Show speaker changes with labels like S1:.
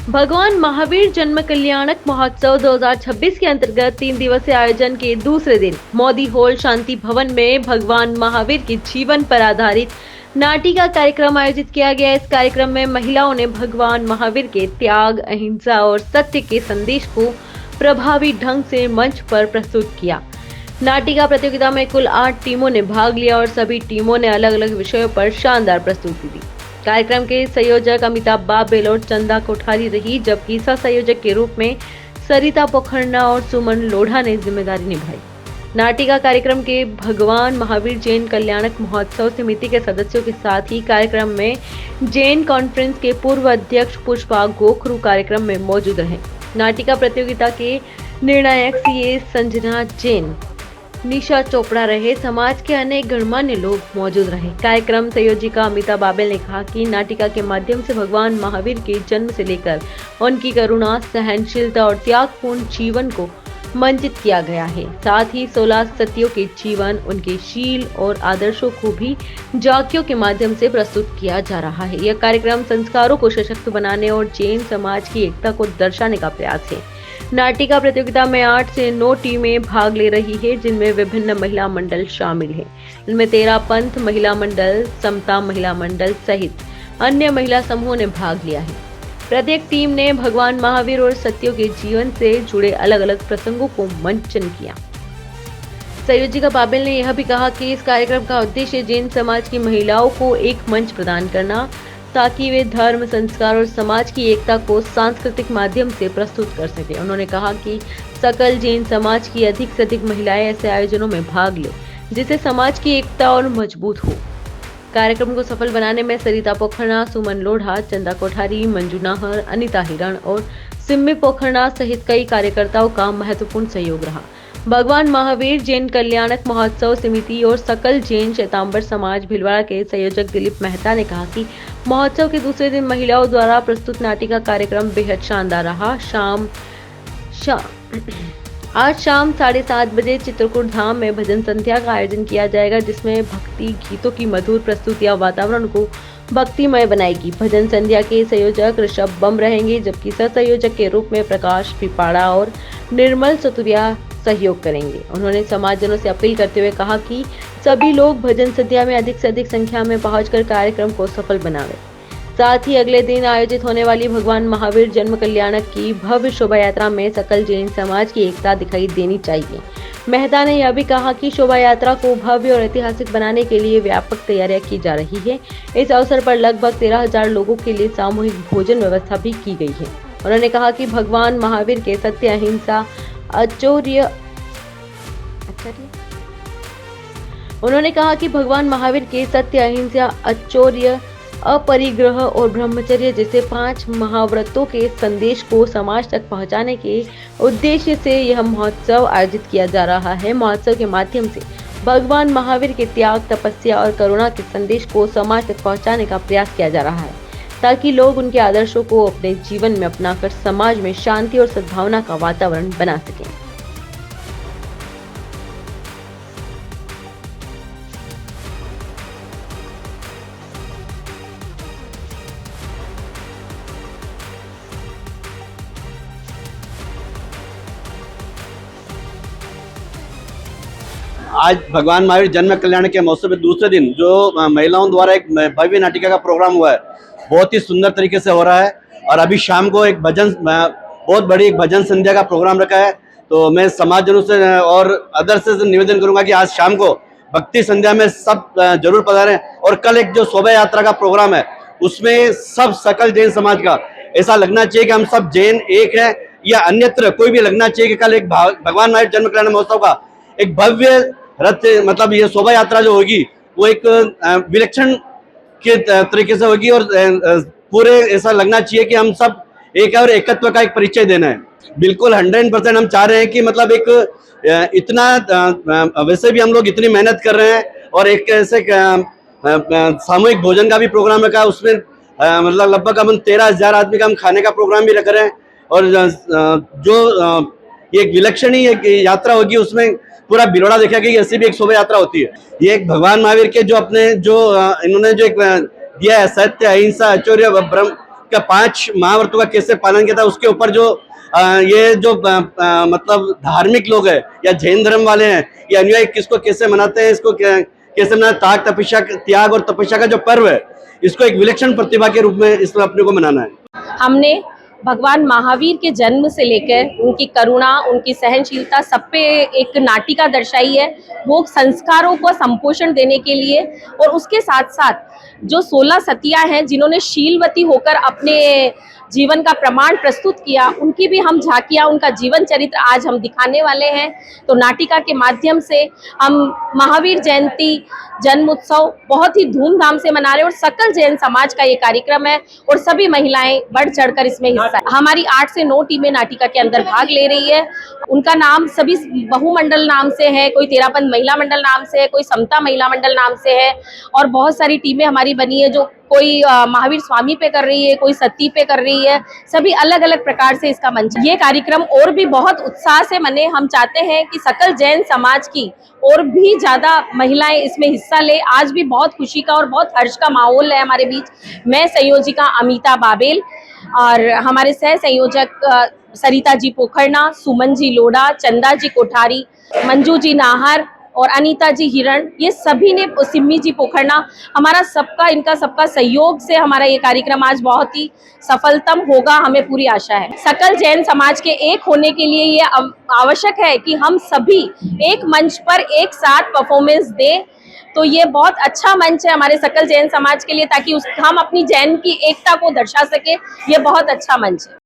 S1: भगवान महावीर जन्म कल्याणक महोत्सव 2026 के अंतर्गत 3 दिवसीय आयोजन के दूसरे दिन मोदी हॉल शांति भवन में भगवान महावीर के जीवन पर आधारित नाटिका कार्यक्रम आयोजित किया गया। इस कार्यक्रम में महिलाओं ने भगवान महावीर के त्याग, अहिंसा और सत्य के संदेश को प्रभावी ढंग से मंच पर प्रस्तुत किया। नाटिका प्रतियोगिता में कुल 8 टीमों ने भाग लिया और सभी टीमों ने अलग अलग विषयों पर शानदार प्रस्तुति दी। कार्यक्रम के संयोजक अमिताभ बाबेल और चंदा कोठारी रही, जबकि सह संयोजक के रूप में सरिता पोखरना और सुमन लोढ़ा ने जिम्मेदारी निभाई। नाटिका कार्यक्रम के भगवान महावीर जैन कल्याणक महोत्सव समिति के सदस्यों के साथ ही कार्यक्रम में जैन कॉन्फ्रेंस के पूर्व अध्यक्ष पुष्पा गोखरू कार्यक्रम में मौजूद रहे। नाटिका प्रतियोगिता के निर्णायक सीए संजना जैन, निशा चोपड़ा रहे। समाज के अनेक गणमान्य लोग मौजूद रहे। कार्यक्रम संयोजिका अमिता बाबेल ने कहा कि नाटिका के माध्यम से भगवान महावीर के जन्म से लेकर उनकी करुणा, सहनशीलता और त्यागपूर्ण जीवन को मंचित किया गया है। साथ ही 16 सतियों के जीवन, उनके शील और आदर्शों को भी झांकियों के माध्यम से प्रस्तुत किया जा रहा है। यह कार्यक्रम संस्कारों को सशक्त बनाने और जैन समाज की एकता को दर्शाने का प्रयास है। नाटिका प्रतियोगिता में 8 से 9 टीमें भाग ले रही है, जिनमें विभिन्न महिला मंडल शामिल हैं। इनमें 13 पंथ महिला मंडल, समता महिला मंडल सहित अन्य महिला समूहों ने भाग लिया है। प्रत्येक टीम ने भगवान महावीर और सत्यों के जीवन से जुड़े अलग अलग प्रसंगों को मंचन किया। संयोजिका बाबेल ने यह भी कहा कि इस कार्यक्रम का उद्देश्य जैन समाज की महिलाओं को एक मंच प्रदान करना, ताकि वे धर्म, संस्कार और समाज की एकता को सांस्कृतिक माध्यम से प्रस्तुत कर सके। उन्होंने कहा कि सकल जैन समाज की अधिक से अधिक महिलाएं ऐसे आयोजनों में भाग लें, जिससे समाज की एकता और मजबूत हो। कार्यक्रम को सफल बनाने में सरिता पोखरना, सुमन लोढ़ा, चंदा कोठारी, मंजू नाहर, अनिता हिरण और सिम्मी पोखरना सहित कई कार्यकर्ताओं का महत्वपूर्ण सहयोग रहा। भगवान महावीर जैन कल्याणक महोत्सव समिति और सकल जैन श्वेतांबर समाज भीलवाड़ा के संयोजक दिलीप मेहता ने कहा कि महोत्सव के दूसरे दिन महिलाओं द्वारा प्रस्तुत नाटिका कार्यक्रम बेहद शानदार रहा। आज शाम 7:30 बजे चित्रकूट धाम में भजन संध्या का आयोजन किया जाएगा, जिसमें भक्ति गीतों की मधुर प्रस्तुतियां वातावरण को भक्तिमय बनाएगी। भजन संध्या के संयोजक ऋषभ बम रहेंगे, जबकि सह संयोजक के रूप में प्रकाश पिपाड़ा और निर्मल सतुरिया सहयोग करेंगे। उन्होंने समाजजनों से अपील करते हुए कहा कि सभी लोग भजन संध्या में अधिक से अधिक संख्या में पहुंचकर कार्यक्रम को सफल बनावें। साथ ही अगले दिन आयोजित होने वाली भगवान महावीर जन्म कल्याणक की भव्य शोभा यात्रा में सकल जैन समाज की एकता दिखाई देनी चाहिए। मेहता ने यह भी कहा कि शोभा यात्रा को भव्य और ऐतिहासिक बनाने के लिए व्यापक तैयारियां की जा रही है। इस अवसर पर लगभग 13,000 लोगों के लिए सामूहिक भोजन व्यवस्था भी की गई है। उन्होंने कहा कि भगवान महावीर के सत्य, अहिंसा, औचौर्य, अपरिग्रह और ब्रह्मचर्य जैसे 5 महाव्रतों के संदेश को समाज तक पहुंचाने के उद्देश्य से यह महोत्सव आयोजित किया जा रहा है। महोत्सव के माध्यम से भगवान महावीर के त्याग, तपस्या और करुणा के संदेश को समाज तक पहुंचाने का प्रयास किया जा रहा है, ताकि लोग उनके आदर्शों को अपने जीवन में अपनाकर समाज में शांति और सद्भावना का वातावरण बना सकें।
S2: आज भगवान महावीर जन्म कल्याण के महोत्सव के दूसरे दिन जो महिलाओं द्वारा एक भव्य नाटिका का प्रोग्राम हुआ है, बहुत ही सुंदर तरीके से हो रहा है। और अभी शाम को एक बहुत बड़ी एक भजन संध्या का प्रोग्राम रखा है। तो मैं समाजजनों से और अदर से निवेदन करूंगा कि आज शाम को भक्ति संध्या में सब जरूर पधारें। और कल एक जो शोभा यात्रा का प्रोग्राम है, उसमें सब सकल जैन समाज का ऐसा लगना चाहिए कि हम सब जैन एक हैं, या अन्यत्र कोई भी लगना चाहिए कि कल एक भगवान महावीर जन्म कल्याण महोत्सव का एक भव्य रथ, मतलब ये शोभा यात्रा जो होगी वो एक विलक्षण के तरीके से होगी। और पूरे ऐसा लगना चाहिए कि हम सब एक और एकत्व का एक परिचय देना है। बिल्कुल 100% हम चाह रहे हैं कि मतलब एक इतना वैसे भी हम लोग इतनी मेहनत कर रहे हैं, और एक ऐसे सामूहिक भोजन का भी प्रोग्राम रखा है। उसमें मतलब लगभग हम 13,000 आदमी का हम खाने का प्रोग्राम भी रख रहे हैं। और जो ये एक विलक्षण ही एक यात्रा होगी, उसमें पूरा बिरोड़ा देखा कि ऐसी भी एक शोभा यात्रा होती है। ये एक भगवान महावीर के जो अपने जो इन्होंने जो एक दिया है, सत्य, अहिंसा, औचौर्य, का 5 महाव्रतों का कैसे पालन किया था, उसके ऊपर जो ये जो मतलब धार्मिक लोग हैं या जैन धर्म वाले हैं, ये अनुयायी किसको कैसे मनाते हैं, इसको कैसे मनाते, त्याग और तपस्या का जो पर्व है, इसको एक विलक्षण प्रतिभा के रूप में इसमें अपने को मनाना है।
S3: हमने भगवान महावीर के जन्म से लेकर उनकी करुणा, उनकी सहनशीलता सब पे एक नाटिका दर्शाई है। वो संस्कारों को संपोषण देने के लिए, और उसके साथ साथ जो 16 सतियां हैं जिन्होंने शीलवती होकर अपने जीवन का प्रमाण प्रस्तुत किया, उनकी भी हम झांकियां, उनका जीवन चरित्र आज हम दिखाने वाले हैं। तो नाटिका के माध्यम से हम महावीर जयंती जन्म उत्सव बहुत ही धूमधाम से मना रहे हैं, और सकल जैन समाज का ये कार्यक्रम है और सभी महिलाएं बढ़ चढ़कर इसमें हिस्सा, हमारी 8 से 9 टीमें नाटिका के अंदर भाग ले रही है। उनका नाम सभी बहुमंडल नाम से है, कोई तेरापंथ महिला मंडल नाम से है, कोई समता महिला मंडल नाम से है, और बहुत सारी टीमें हमारी बनी है, जो कोई महावीर स्वामी पे कर रही है, कोई सती पे कर रही है, सभी अलग अलग प्रकार से इसका मंच। ये कार्यक्रम और भी बहुत उत्साह से मने। हम चाहते हैं कि सकल जैन समाज की और भी ज्यादा महिलाएं इसमें हिस्सा ले। आज भी बहुत खुशी का और बहुत हर्ष का माहौल है हमारे बीच। मैं संयोजिका अमिता बाबेल और हमारे सह संयोजक सरिता जी पोखरना, सुमन जी लोढ़ा, चंदा जी कोठारी, मंजू जी नाहर और अनीता जी हिरण, ये सभी ने, सिम्मी जी पोखरना, हमारा सबका, इनका सबका सहयोग से हमारा ये कार्यक्रम आज बहुत ही सफलतम होगा, हमें पूरी आशा है। सकल जैन समाज के एक होने के लिए ये आवश्यक है कि हम सभी एक मंच पर एक साथ परफॉर्मेंस दें। तो ये बहुत अच्छा मंच है हमारे सकल जैन समाज के लिए, ताकि हम अपनी जैन की एकता को दर्शा सके। ये बहुत अच्छा मंच है।